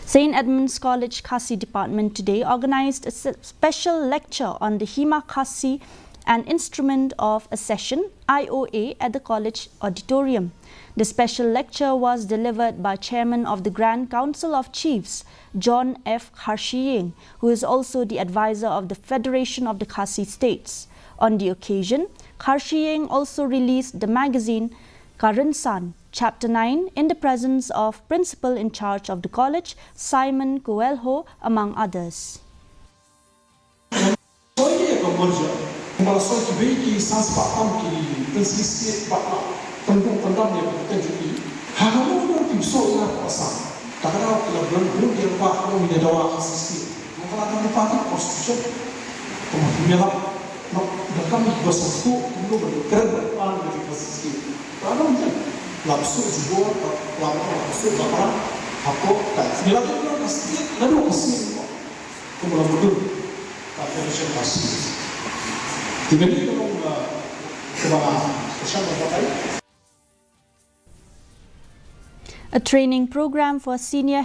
St. Edmund'S College Khasi department today organized a special lecture on the Hima Khasi, an instrument of accession (IOA) at the college auditorium. The special lecture was delivered by Chairman of the Grand Council of Chiefs, John F. Khasi, who is also the advisor of the Federation of the Khasi States. On the occasion, Khasi also released the magazine Karansan, Chapter 9, in the presence of Principal in charge of the college, Simon Coelho, among others. A training program for senior